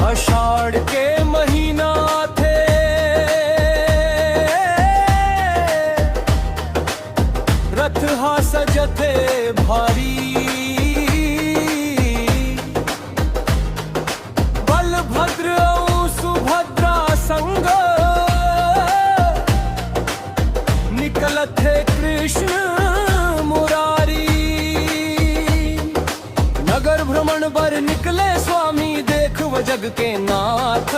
अषाढ़ के महीना थे, रथ हा सजते भारी। बलभद्र और सुभद्रा संग निकलत है कृष्ण मुरारी। नगर भ्रमण बर निकले स्वामी, देख व जग के नाथ।